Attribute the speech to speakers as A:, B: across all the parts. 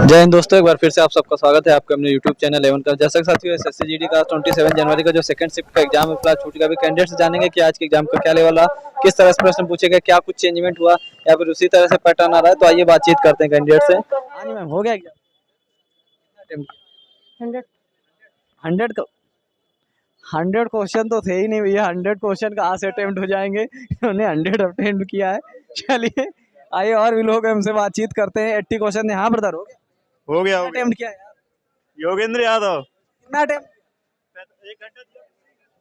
A: जय हिंद दोस्तों, एक बार फिर से आप सबका स्वागत है आपके अपने यूट्यूब चैनल 11 का। जैसा कि साथियों एसएससी जीडी का 27 जनवरी का जो सेकंड शिफ्ट का एग्जाम है छूट का भी कैंडिडेट से जानेंगे कि आज के एग्जाम का क्या लेवल रहा, किस तरह से प्रश्न पूछे गए, क्या कुछ चेंजमेंट हुआ या फिर उसी तरह से पैटर्न आ रहा है। तो आइए बातचीत करते हैं कैंडिडेट से। हाँ जी मैम, हो गया एग्जाम? 100 क्वेश्चन तो थे ही नहीं भैया, 100 क्वेश्चन कहाँ से अटेम्प्ट हो जाएंगे। उन्होंने 100 अटेम्प्ट किया है। चलिए आइए और भी लोग हमसे बातचीत करते हैं। 80 क्वेश्चन यहाँ ब्रदर हो गया अटेम्प्ट किया यार।
B: योगेंद्र यादव
A: कितना अटेम्प्ट?
B: 1 घंटा।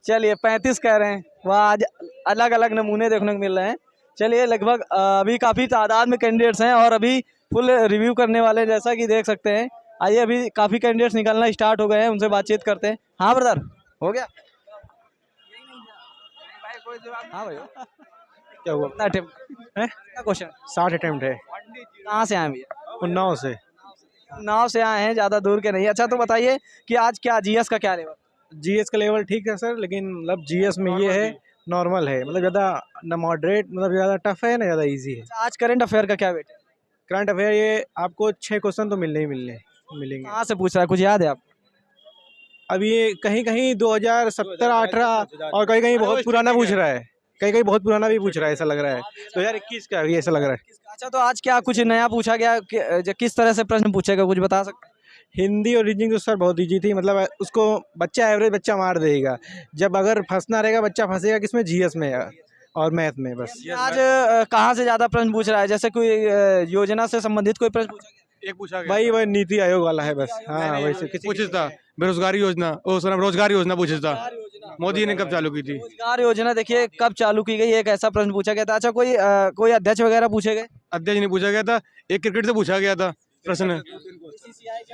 A: चलिए 35 कह रहे हैं। वह आज अलग अलग नमूने देखने को मिल रहे हैं। चलिए लगभग अभी काफ़ी तादाद में कैंडिडेट्स हैं और अभी फुल रिव्यू करने वाले हैं, जैसा कि देख सकते हैं। आइए अभी काफ़ी कैंडिडेट्स निकलना स्टार्ट हो गए हैं, उनसे बातचीत करते हैं। हाँ ब्रदर हो गया? हाँ भाई
B: क्या हुआ?
A: कितना अटेम्प्ट है? कितना क्वेश्चन?
B: 60 अटेम्प्ट है।
A: कहाँ से आए भैया?
B: उन्नाव से।
A: नाव से आए हैं, ज़्यादा दूर के नहीं। अच्छा तो बताइए कि आज क्या जीएस का क्या लेवल?
B: जीएस का लेवल ठीक है सर, लेकिन मतलब जीएस में ये है नॉर्मल है, मतलब ज़्यादा न मॉडरेट, मतलब ज़्यादा टफ है ना ज़्यादा इजी है।
A: आज करंट अफेयर का क्या वेट है?
B: करंट अफेयर ये आपको 6 क्वेश्चन तो मिलेंगे।
A: कहाँ से पूछ रहा है, कुछ याद है आप?
B: अभी ये कहीं कहीं 2017-18 और कहीं कहीं बहुत पुराना पूछ रहा है, कहीं कहीं बहुत पुराना भी पूछ रहा है, ऐसा लग रहा है 2021 का भी ऐसा लग रहा है।
A: अच्छा तो आज क्या कुछ नया पूछा गया किस तरह से प्रश्न पूछेगा, कुछ बता सकते हैं?
B: हिंदी और रीजनिंग तो सर बहुत ईजी थी, मतलब उसको बच्चा एवरेज बच्चा मार देगा। जब अगर फंसना रहेगा बच्चा फंसेगा किसमें, जीएस में और मैथ में बस।
A: आज कहाँ से ज्यादा प्रश्न पूछ रहा है, जैसे कोई योजना से संबंधित कोई प्रश्न पूछा गया?
C: एक पूछा गया
B: भाई वही नीति आयोग वाला है बस। हाँ वैसे किसी
C: पूछा था बेरोजगारी योजना, रोजगार योजना पूछा था, मोदी ने कब चालू की थी।
A: रोजगार योजना देखिए कब चालू की गई, एक ऐसा प्रश्न पूछा गया था। अच्छा कोई अध्यक्ष वगैरह पूछे गए?
C: अध्यक्ष नहीं पूछा गया था, एक क्रिकेट से पूछा गया था प्रश्न।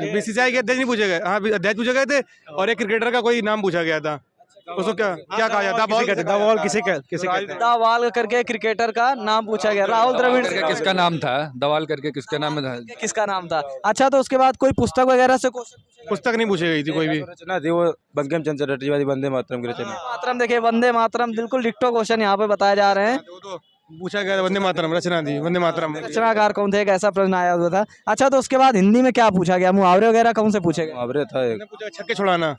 C: बीसीसीआई के अध्यक्ष नहीं पूछे गए, हाँ अध्यक्ष पूछे गए थे, और एक क्रिकेटर का कोई नाम पूछा गया था। उसको क्या क्या कहा जाता है?
B: दवाल किसे कहते?
A: दावाल करके क्रिकेटर का नाम पूछा गया। राहुल द्रविड़
D: करके किसका नाम था? दवाल करके किसका नाम था?
A: किसका नाम था? अच्छा तो उसके बाद कोई पुस्तक वगैरह से क्वेश्चन?
C: पुस्तक नहीं पूछी गई थी कोई भी।
E: रचना थी वो बंकिम चंद्र चटर्जी वाली वंदे मातरम की रचना।
A: मातरम देखिए, वंदे मातरम बिल्कुल डिक्टो क्वेश्चन यहाँ पे बताए जा रहे हैं।
C: वो तो पूछा गया था, वंदे मातरम रचना थी, वंदे मातरम।
A: रचनाकार कौन थे, एक ऐसा प्रश्न आया हुआ था। अच्छा तो उसके बाद हिंदी में क्या पूछा गया, मुहावरे वगैरह कौन से पूछे गए?
E: मुहावरे था एक।
C: पूछा छक्के छुड़ाना,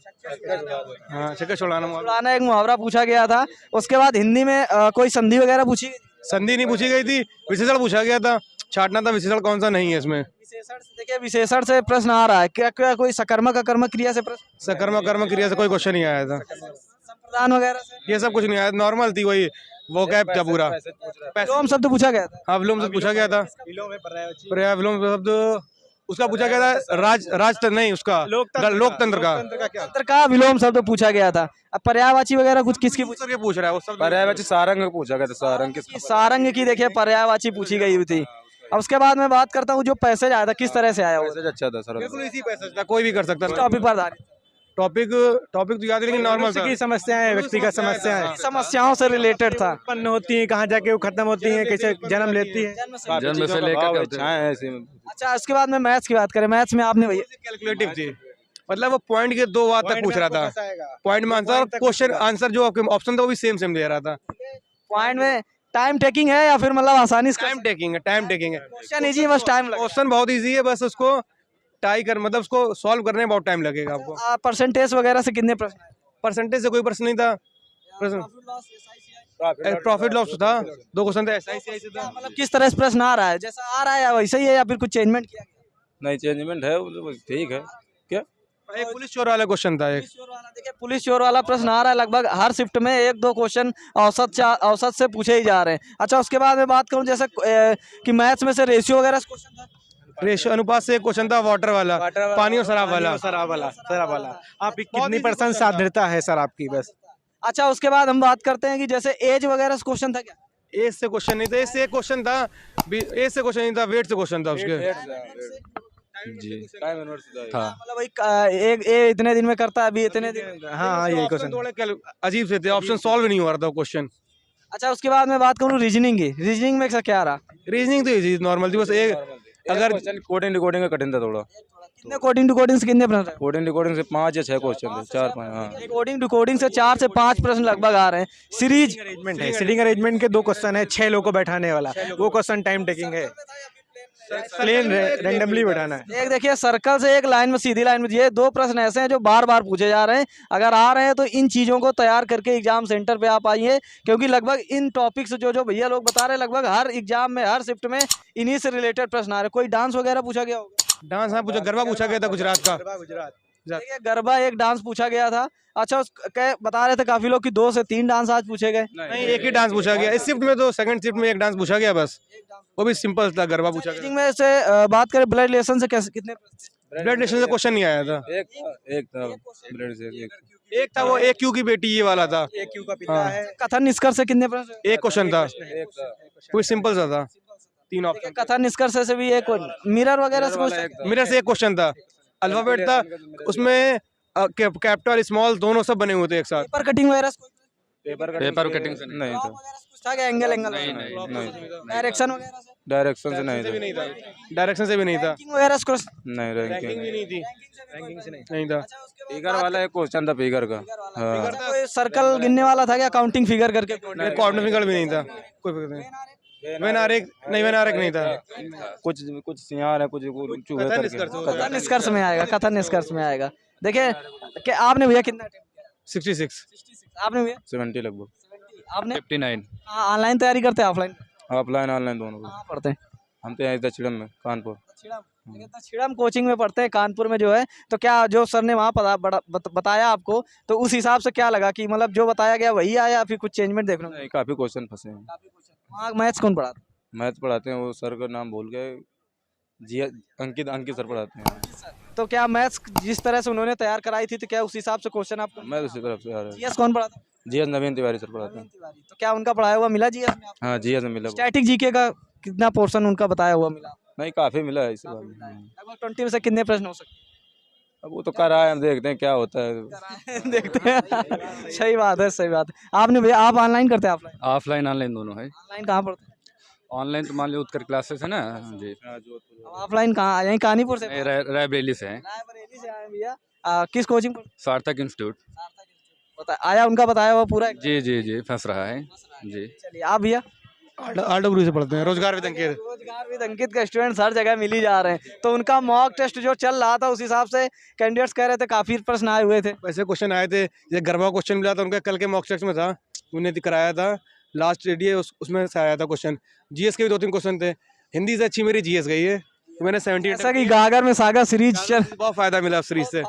C: हाँ छक्के छुड़ाना।
A: पुराना एक मुहावरा पूछा गया था। उसके बाद हिंदी में कोई संधि वगैरह पूछी गई?
C: संधि नहीं पूछी गई थी, विशेषण पूछा गया था, छाटना था विशेषण कौन सा नहीं है इसमें।
A: विशेषण से देखिए, विशेषण से प्रश्न आ रहा है। क्या कोई सकर्मक अकर्मक क्रिया से प्रश्न?
C: सकर्म कर्म क्रिया से कोई क्वेश्चन नहीं आया था।
A: संप्रदान वगैरह से?
C: ये सब कुछ नहीं आया, नॉर्मल थी, वही वो कैप था पूरा।
A: विलोम शब्द पूछा गया था।
C: हाँ विलोम शब्द पूछा गया था। पर्याय विलोम शब्द उसका पूछा गया था, राजतंत्र नहीं, उसका लोकतंत्र का।
A: तंत्र का विलोम शब्द पूछा गया था। अब पर्यायवाची वगैरह कुछ किसकी पूछी?
C: ये पूछ रहा है वो सब।
E: पर्यायवाची सारंग पूछा गया था। सारंग किसका?
A: सारंग की देखिए पर्यायवाची पूछी गई हुई थी। अब उसके बाद मैं बात करता हूँ जो पैसेज आया था, किस तरह से आया वो?
E: मैसेज अच्छा था सर।
C: बिल्कुल इसी पैसेज था, कोई भी कर सकता था।
A: टॉपिक पर आधारित?
C: टॉपिक तो याद है, लेकिन नॉर्मल था।
B: की समस्याएं, व्यक्तिगत समस्याएं
A: समस्याओं से रिलेटेड था।
B: उत्पन्न होती हैं, कहाँ जाके वो खत्म होती हैं, कैसे जन्म लेती है।
D: जन्म से लेकर
E: इच्छाएं ऐसी।
A: अच्छा उसके बाद में मैथ्स की बात करें। मैथ्स में आपने भैया
C: कैलकुलेटिव थी, मतलब वो पॉइंट के 2 बात तक पूछ रहा था, पॉइंट में आंसर, क्वेश्चन आंसर जो ऑप्शन था वो भी सेम दे रहा था।
A: पॉइंट में टाइम टेकिंग है या फिर मतलब आसानी से?
C: टाइम टेकिंग है।
A: क्वेश्चन इजी, बस टाइम लगे।
C: क्वेश्चन बहुत इजी है, बस उसको टाई कर, मतलब उसको सॉल्व करने में बहुत टाइम लगेगा आपको।
A: परसेंटेज वगैरह से कितने प्रश्न?
C: परसेंटेज से कोई प्रश्न नहीं था। प्रॉफिट लॉस था, 2 क्वेश्चन थे। SICI से था।
A: मतलब किस तरह से प्रश्न आ रहा है, जैसा आ रहा है या वैसे ही है या फिर कुछ चेंजमेंट किया गया?
E: नहीं चेंजमेंट है, ठीक है। क्या
C: एक पुलिस चोर वाला क्वेश्चन था। एक
A: देखिए पुलिस चोर वाला प्रश्न आ रहा है, लगभग हर शिफ्ट में 1-2 क्वेश्चन औसत से पूछे ही जा रहे हैं। अच्छा उसके बाद मैं बात करूं जैसे कि मैथ्स में से रेशियो वगैरह से क्वेश्चन था।
C: रेशियो अनुपात से एक क्वेश्चन था, वाटर वाला, पानी और शराब वाला।
B: आपकी कितनी % साध्यता है सर आपकी बस?
A: अच्छा उसके बाद हम बात करते हैं कि जैसे एज वगैरह से क्वेश्चन था क्या?
C: एज से क्वेश्चन नहीं था, एज से एक क्वेश्चन था, एज से क्वेश्चन नहीं था, वेट से क्वेश्चन था उसके।
E: जी टाइम यूनिवर्सिटी था।
A: मतलब वही एक इतने दिन में करता है, अभी इतने दिन।
B: हाँ ये क्वेश्चन
C: थोड़े अजीब से थे, ऑप्शन सॉल्व नहीं हो रहा था क्वेश्चन।
A: अच्छा उसके बाद मैं बात करूँ रीजनिंग की। रीजनिंग में क्या रहा?
C: रीजनिंग तो इजी नॉर्मल थी, बस एक अगर
E: कोडिंग डिकोडिंग का कठिन था थोड़ा।
A: कितने कोडिंग टू कोडिंग से कितने प्रश्न?
E: कोडिंग डिकोडिंग से 5 या 6 क्वेश्चन थे, 4-5। हाँ
A: कोडिंग टू कोडिंग से 4 से 5 प्रश्न लगभग आ रहे हैं। सीरीज
B: अरेंजमेंट है, सीटिंग अरेंजमेंट के 2 क्वेश्चन है, 6 लोगों को बैठाने वाला, वो क्वेश्चन टाइम टेकिंग है। प्लेन रेंडमली बैठाना है।
A: एक देखिए सर्कल से एक लाइन में सीधी लाइन में, ये दो प्रश्न ऐसे हैं जो बार बार पूछे जा रहे हैं। अगर आ रहे हैं तो इन चीज़ों को तैयार करके एग्जाम सेंटर पे आप आइए, क्योंकि लगभग इन टॉपिक्स जो भैया लोग बता रहे हैं लगभग हर एग्जाम में हर शिफ्ट में इन्हीं से रिलेटेड प्रश्न आ रहे हैं। कोई डांस वगैरह पूछा गया होगा?
C: डांस, हाँ पूछा, गरबा पूछा गया था गुजरात का।
B: गुजरात।
A: देखिए गरबा एक डांस पूछा गया था। अच्छा बता रहे थे काफी लोग कि 2 से 3 डांस आज पूछे गए।
C: नहीं, एक ही डांस पूछा गया इस शिफ्ट में, तो सेकंड शिफ्ट में एक डांस पूछा गया बस, वो भी सिंपल था, गरबा पूछा गया।
A: टीचिंग में से बात करें ब्लड रिलेशन से कैसे कितने
C: ब्लड रिलेशन से क्वेश्चन नहीं आया था।
E: एक था ब्लड से
C: एक था वो एक क्यू की बेटी, ये वाला था।
B: एक क्यू का पिता है।
A: कथन निष्कर्ष से कितने प्रश्न?
C: एक क्वेश्चन था,
E: एक था
C: कोई सिंपल सा था, 3 ऑप्शन।
A: कथन निष्कर्ष से भी एक मिरर वगैरह से कुछ?
C: मेरे से एक क्वेश्चन था, अल्फाबेट था उसमें, कैपिटल स्मॉल दोनों सब बने हुए थे एक साथ।
A: पेपर कटिंग वगैरह से कोई?
D: पेपर कटिंग से
E: नहीं था।
A: पूछा गया एंगल
E: नहीं
A: डायरेक्शन वगैरह से?
E: डायरेक्शन से नहीं था।
C: डायरेक्शन से भी नहीं था।
A: रैंकिंग वगैरह से कुछ?
E: नहीं रैंकिंग
C: भी नहीं थी, नहीं था।
E: फिगर वाला एक क्वेश्चन था, फिगर का। हाँ
A: कोई सर्कल गिनने वाला था क्या, काउंटिंग फिगर करके?
C: कॉर्नर फिगर भी नहीं था, कोई फिगर नहीं। वैन आरेख नहीं था।
E: कुछ सियार है, कुछ चूहे
C: कथन
E: करके।
C: निष्कर्ष होगा।
A: कथन निष्कर्ष में आएगा, कथन निष्कर्ष में आएगा। देखिए कि आपने भैया कितना attempt किया?
C: 66
A: आपने भैया
E: 70 लगभग।
A: आपने
D: 59।
A: ऑनलाइन तैयारी करते हैं ऑफलाइन
E: ऑफलाइन ऑनलाइन दोनों को।
A: कहाँ पढ़ते हैं?
E: हम तो यहाँ दक्षिणम में, कानपुर।
A: छिड़म कोचिंग में पढ़ते हैं कानपुर में जो है। तो क्या जो सर ने वहाँ बताया आपको, तो उस हिसाब से क्या लगा कि मतलब जो बताया गया वही आया या फिर कुछ चेंजमेंट देखने को?
E: नहीं, काफी क्वेश्चन फंसे हैं।
A: वहाँ मैथ्स कौन पढ़ाता?
E: मैथ पढ़ाते हैं वो सर का नाम भूल गए, जी अंकित सर पढ़ाते हैं।
A: तो क्या मैथ्स जिस तरह से उन्होंने तैयार कराई थी तो क्या उस हिसाब से क्वेश्चन आपको?
E: मैं उसी तरफ से आ रहा
A: जीएस कौन पढ़ाता?
E: हूँ। जीएस नवीन तिवारी सर पढ़ाते हैं।
A: तो क्या उनका पढ़ाया हुआ मिला जीएस में आपको?
E: हाँ जीएस में मिला।
A: स्टैटिक जीके का कितना पोर्शन उनका बताया हुआ मिला?
E: नहीं, काफी मिला है इस बार।
A: लगभग 20 में से कितने प्रश्न हो सकते
E: अब वो तो कर रहा है, हम देखते हैं क्या होता है।
A: हैं? देखते हैं। सही बात है, सही बात है। आपने भैया आप ऑनलाइन करते हैं ऑफलाइन?
D: ऑफलाइन ऑनलाइन दोनों है।
A: ऑनलाइन कहाँ पढ़ते हैं?
D: ऑनलाइन तो मान लो उत्कर क्लासेस है ना जी,
A: ऑफलाइन कहाँ? यहीं कानीपुर से?
D: रायबरेली से है,
A: रायबरेली से आए हैं भैया। किस कोचिंग पर?
D: सार्थक इंस्टीट्यूट।
A: आया उनका बताया हुआ पूरा?
D: जी जी जी, फंस रहा है जी।
A: चलिए आप भैया?
C: RW से पढ़ते हैं, रोजगार विद अंकित।
A: रोजगार विद अंकित का स्टूडेंट हर जगह मिल ही जा रहे हैं। तो उनका मॉक टेस्ट जो चल रहा था उस हिसाब से कैंडिडेट्स कह रहे थे काफी प्रश्न आए हुए थे।
C: वैसे क्वेश्चन आए थे, ये गरबा क्वेश्चन मिला था उनका कल के मॉक टेस्ट में था, उन्हें कराया था लास्ट डे, उसमें से आया था क्वेश्चन। जीएस के भी 2-3 क्वेश्चन थे। हिंदी से अच्छी मेरी जीएस गई है, तो मैंने 70
A: जैसा कि गागर में सागर सीरीज चल,
C: बहुत फायदा मिला उस सीरीज से।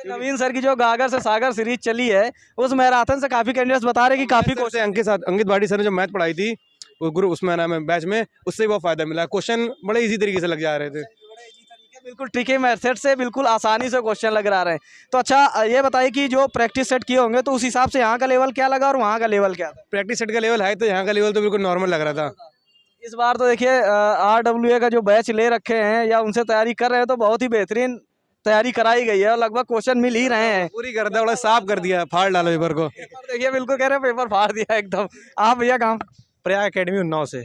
A: नवीन सर की जो गागर से सागर सीरीज चली है उस मैराथन से काफी कैंडिडेट्स बता रहे कि काफी
C: क्वेश्चन अंकित भाटी सर ने जो मैथ पढ़ाई थी वो ग्रुप उसमें नाम है बैच में, उससे भी बहुत फायदा मिला। क्वेश्चन बड़े इजी तरीके से लग जा रहे थे,
A: बिल्कुल ट्रिकी मेथड से बिल्कुल आसानी से क्वेश्चन लग रहा है। तो अच्छा ये बताइए कि जो प्रैक्टिस सेट किए होंगे तो उस हिसाब से यहाँ का लेवल क्या लगा और वहाँ का लेवल क्या था?
C: प्रैक्टिस सेट का लेवल है तो यहाँ का लेवल तो बिल्कुल नॉर्मल लग रहा था।
A: इस बार तो देखिए RWA का जो बैच ले रखे हैं या उनसे तैयारी कर रहे हैं तो बहुत ही बेहतरीन तैयारी कराई गई है और लगभग क्वेश्चन मिल ही रहे हैं।
C: पूरी कर दिया, बड़ा साफ कर दिया, फाड़ डालो पेपर को।
A: देखिए बिल्कुल कह रहे हैं पेपर फाड़ दिया एकदम। आप भैया कहाँ?
B: प्रयाग एकेडमी उन्नाव से।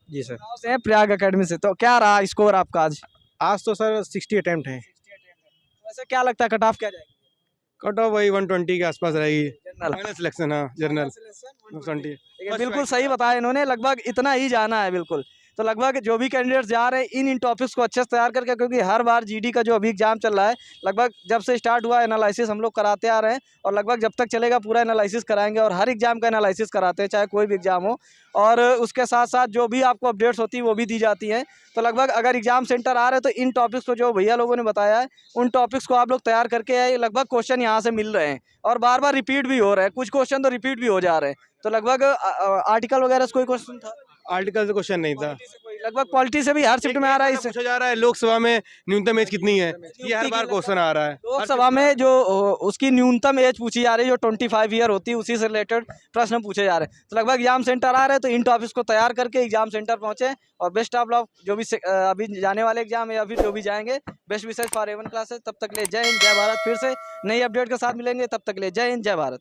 B: जी सर।
A: से प्रयाग एकेडमी से। तो क्या रहा स्कोर आपका आज?
B: आज तो सर 60 अटेम्प्ट हैं।
A: वैसे क्या लगता है कट ऑफ क्या जाएगी?
C: कट ऑफ वही 120 के आसपास रहेगी।
A: जनरल
C: फाइनल सिलेक्शन, हाँ जनरल 20।
A: बिल्कुल सही बताया इन्होंने, लगभग इतना ही जाना है बिल्कुल। तो लगभग जो भी कैंडिडेट्स जा रहे हैं इन टॉपिक्स को अच्छे से तैयार करके, क्योंकि हर बार जीडी का जो अभी एग्जाम चल रहा है लगभग जब से स्टार्ट हुआ एनालिसिस हम लोग कराते आ रहे हैं और लगभग जब तक चलेगा पूरा एनालिसिस कराएंगे और हर एग्जाम का एनालिसिस कराते हैं चाहे कोई भी एग्जाम हो। और उसके साथ साथ जो भी आपको अपडेट्स होती है वो भी दी जाती हैं। तो लगभग अगर एग्जाम सेंटर आ रहे हैं तो इन टॉपिक्स को जो भैया लोगों ने बताया है उन टॉपिक्स को आप लोग तैयार करके आए। लगभग क्वेश्चन यहाँ से मिल रहे हैं और बार बार रिपीट भी हो रहे हैं, कुछ क्वेश्चन तो रिपीट भी हो जा रहे हैं। तो लगभग आर्टिकल वगैरह से कोई क्वेश्चन था?
C: आर्टिकल से क्वेश्चन नहीं था।
A: लगभग पॉलिटी से भी हर शिफ्ट में आ रहा है।
C: पूछा जा रहा है लोकसभा में न्यूनतम एज कितनी है, ये हर बार क्वेश्चन आ रहा है।
A: लोकसभा में जो उसकी न्यूनतम एज पूछी जा रही है जो 25 ईयर होती है उसी से रिलेटेड प्रश्न पूछे जा रहे हैं। तो लगभग एग्जाम सेंटर आ रहे हैं तो इन टॉपिक्स को तैयार करके एग्जाम सेंटर पहुंचे और बेस्ट ऑफ लक जो भी अभी जाने वाले एग्जाम या फिर जो भी जाएंगे। Best wishes for A1 classes. तब तक ले जय हिंद जय भारत। फिर से नई अपडेट के साथ मिलेंगे, तब तक ले जय हिंद जय भारत।